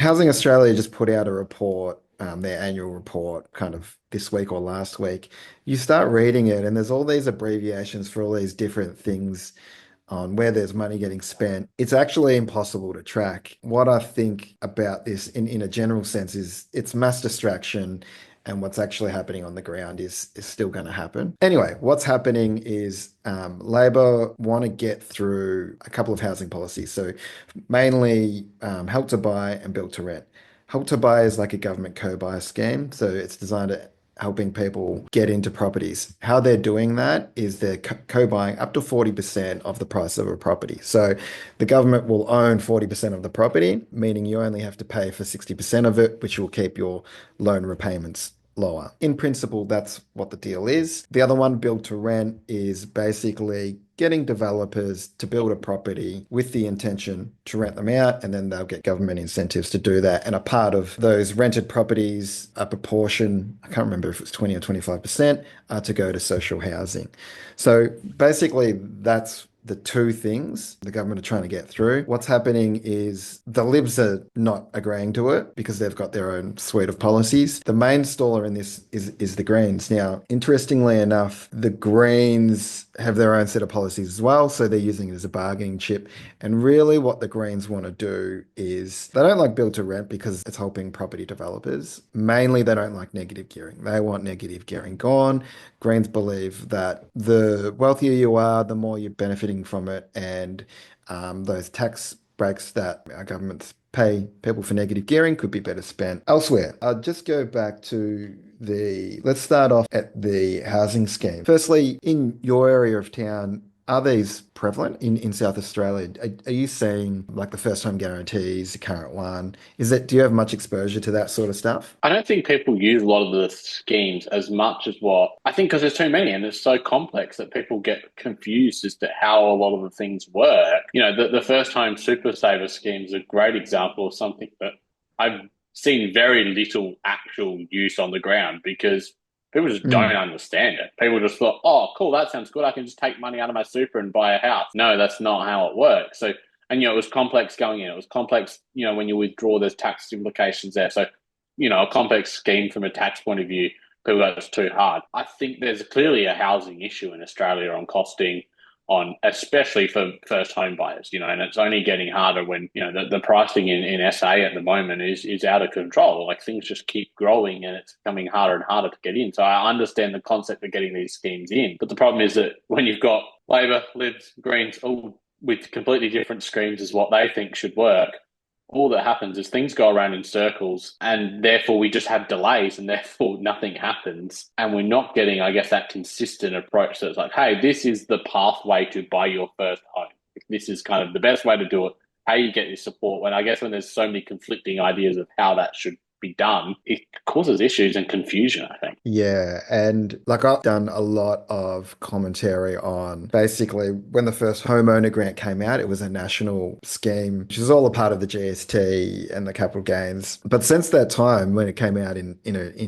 Housing Australia just put out a report, their annual report, kind of this week or last week. You start reading it, and there's all these abbreviations for all these different things on where there's money getting spent. It's actually impossible to track. What I think about this in a general sense is it's mass distraction, and what's actually happening on the ground is still going to happen. Anyway, what's happening is Labor want to get through a couple of housing policies. So mainly help to buy and build to rent. Help to buy is like a government co-buy scheme. So it's designed to helping people get into properties. How they're doing that is they're co-buying up to 40% of the price of a property. So the government will own 40% of the property, meaning you only have to pay for 60% of it, which will keep your loan repayments lower. In principle, that's what the deal is. The other one, build to rent, is basically getting developers to build a property with the intention to rent them out, and then they'll get government incentives to do that. And a part of those rented properties, a proportion, I can't remember if it's 20 or 25%, to go to social housing. So basically, that's the two things the government are trying to get through. What's happening is the Libs are not agreeing to it because they've got their own suite of policies. The main staller in this is the Greens. Now, interestingly enough, the Greens have their own set of policies as well, so they're using it as a bargaining chip. And really what the Greens want to do is they don't like build to rent because it's helping property developers. Mainly they don't like negative gearing. They want negative gearing gone. Greens believe that the wealthier you are, the more you're benefiting from it, and those tax breaks that our governments pay people for negative gearing could be better spent elsewhere. I'll just go back to let's start off at the housing scheme. Firstly, in your area of town, are these prevalent in South Australia? Are you seeing like the first home guarantees, the current one? Do you have much exposure to that sort of stuff? I don't think people use a lot of the schemes as much as what I think because there's too many and it's so complex that people get confused as to how a lot of the things work. The first home super saver scheme is a great example of something that I've seen very little actual use on the ground because people just don't Mm. understand it. People just thought, oh, cool, that sounds good. I can just take money out of my super and buy a house. No, that's not how it works. So, and it was complex going in. It was complex, when you withdraw, there's tax implications there. So, a complex scheme from a tax point of view, people go, it's too hard. I think there's clearly a housing issue in Australia on costing, on especially for first home buyers, and it's only getting harder when, the pricing in SA at the moment is out of control. Like things just keep growing and it's becoming harder and harder to get in. So I understand the concept of getting these schemes in. But the problem is that when you've got Labor, Libs, Greens, all with completely different schemes as what they think should work, all that happens is things go around in circles and therefore we just have delays and therefore nothing happens. And we're not getting, I guess, that consistent approach. So it's like, hey, this is the pathway to buy your first home. This is kind of the best way to do it. How you get this support when there's so many conflicting ideas of how that should be done, it causes issues and confusion, I think. Yeah, and like I've done a lot of commentary on basically when the first homeowner grant came out, it was a national scheme, which is all a part of the GST and the capital gains. But since that time, when it came out in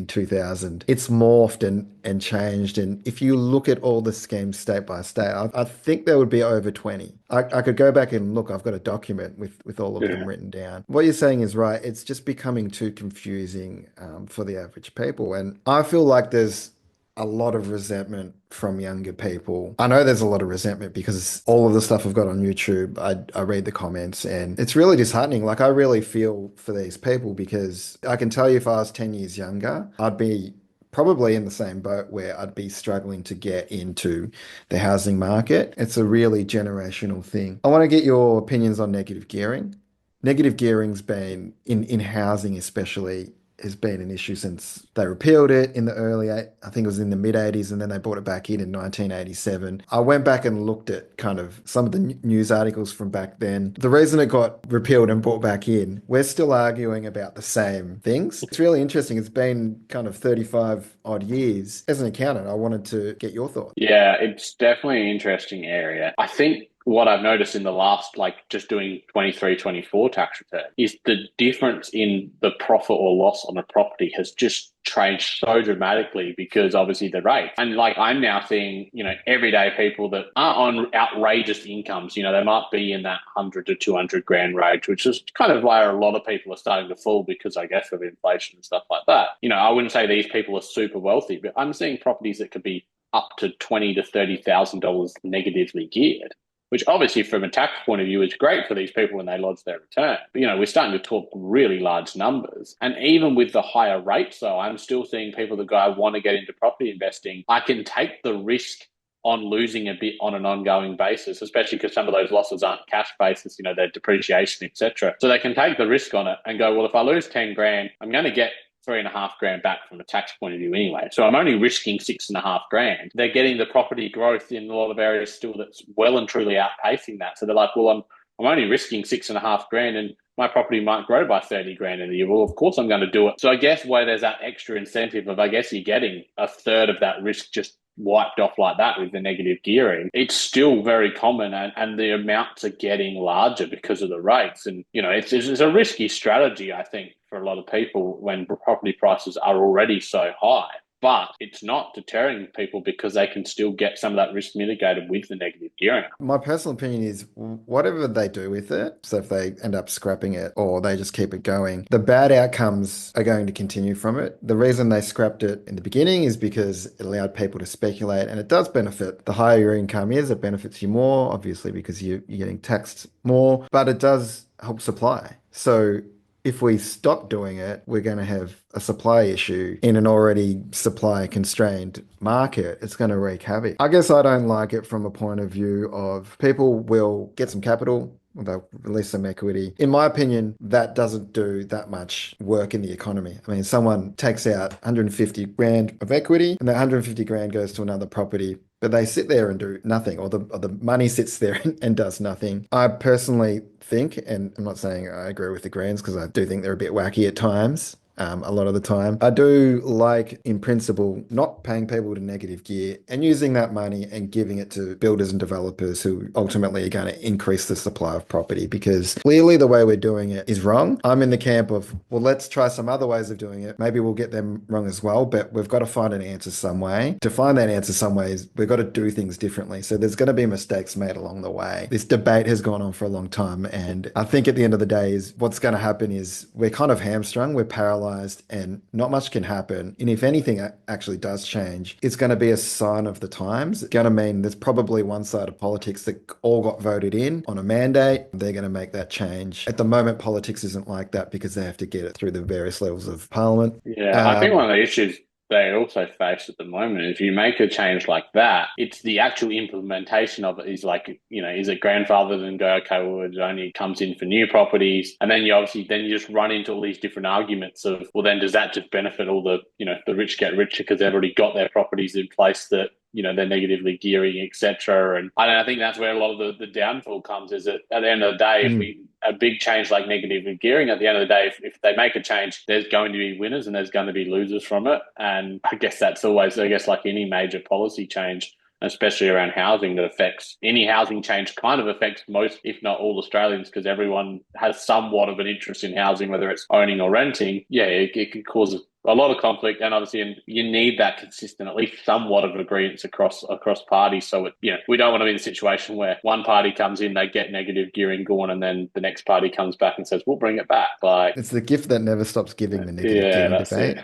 2000, it's morphed and changed. And if you look at all the schemes state by state, I think there would be over 20. I could go back and look, I've got a document with all of them Yeah. written down. What you're saying is right. It's just becoming too confusing for the average people. And I feel like there's a lot of resentment from younger people. I know there's a lot of resentment because all of the stuff I've got on YouTube, I read the comments and it's really disheartening. Like I really feel for these people because I can tell you if I was 10 years younger, I'd be probably in the same boat where I'd be struggling to get into the housing market. It's a really generational thing. I want to get your opinions on negative gearing. Negative gearing's been in housing especially has been an issue since they repealed it in the I think it was in the mid 80s, and then they brought it back in 1987. I went back and looked at kind of some of the news articles from back then. The reason it got repealed and brought back in, we're still arguing about the same things. It's really interesting. It's been kind of 35 odd years. As an accountant, I wanted to get your thoughts. Yeah, it's definitely an interesting area. I think what I've noticed in the last, like just doing 23, 24 tax return is the difference in the profit or loss on a property has just changed so dramatically because obviously the rate. And like I'm now seeing, everyday people that are on outrageous incomes, they might be in that 100 to 200 grand range, which is kind of where a lot of people are starting to fall because I guess of inflation and stuff like that. I wouldn't say these people are super wealthy, but I'm seeing properties that could be up to $20,000 to $30,000 negatively geared, which obviously from a tax point of view is great for these people when they lodge their return. But, we're starting to talk really large numbers. And even with the higher rates, though, I'm still seeing people that go, I want to get into property investing. I can take the risk on losing a bit on an ongoing basis, especially because some of those losses aren't cash basis, their depreciation, etc. So they can take the risk on it and go, well, if I lose 10 grand, I'm going to get 3.5 grand back from a tax point of view anyway. So I'm only risking 6.5 grand. They're getting the property growth in a lot of areas still that's well and truly outpacing that. So they're like, well, I'm only risking 6.5 grand and my property might grow by 30 grand in a year. Well, of course I'm going to do it. So I guess where there's that extra incentive of, I guess you're getting a third of that risk just wiped off like that with the negative gearing, it's still very common and the amounts are getting larger because of the rates. And, it's a risky strategy, I think, for a lot of people when property prices are already so high. But it's not deterring people because they can still get some of that risk mitigated with the negative gearing. My personal opinion is whatever they do with it, so if they end up scrapping it or they just keep it going, the bad outcomes are going to continue from it. The reason they scrapped it in the beginning is because it allowed people to speculate, and it does benefit. The higher your income is, it benefits you more, obviously, because you're getting taxed more, but it does help supply. So if we stop doing it, we're going to have a supply issue in an already supply constrained market. It's going to wreak havoc. I guess I don't like it from a point of view of people will get some capital, they'll release some equity. In my opinion, that doesn't do that much work in the economy. I mean, someone takes out 150 grand of equity and that 150 grand goes to another property, but they sit there and do nothing, or the money sits there and does nothing. I personally think, and I'm not saying I agree with the Greens because I do think they're a bit wacky at times. A lot of the time. I do like, in principle, not paying people to negative gear and using that money and giving it to builders and developers who ultimately are going to increase the supply of property, because clearly the way we're doing it is wrong. I'm in the camp of, well, let's try some other ways of doing it. Maybe we'll get them wrong as well, but we've got to find an answer some way. To find that answer some ways, we've got to do things differently. So there's going to be mistakes made along the way. This debate has gone on for a long time, and I think at the end of the day is what's going to happen is we're kind of hamstrung, we're paralyzed, and not much can happen. And if anything actually does change, it's going to be a sign of the times. It's going to mean there's probably one side of politics that all got voted in on a mandate. They're going to make that change. At the moment, politics isn't like that because they have to get it through the various levels of parliament. Yeah, I think one of the issues they also face at the moment is if you make a change like that, it's the actual implementation of it is like, is it grandfathered and go, okay, well, it only comes in for new properties. And then you just run into all these different arguments of, well, then does that just benefit all the, the rich get richer because they've already got their properties in place that, they're negatively gearing, etc. And I think that's where a lot of the downfall comes is that at the end of the day, a big change like negative gearing, at the end of the day, if they make a change, there's going to be winners and there's going to be losers from it. And I guess that's always, like any major policy change, especially around housing, that affects any housing change kind of affects most, if not all, Australians, because everyone has somewhat of an interest in housing, whether it's owning or renting. Yeah, it could cause a lot of conflict, and obviously you need that consistent, at least somewhat of agreement across parties. So we don't want to be in a situation where one party comes in, they get negative gearing going, and then the next party comes back and says, "We'll bring it back." Like It's the gift that never stops giving, the negative yeah, gearing that's debate. it.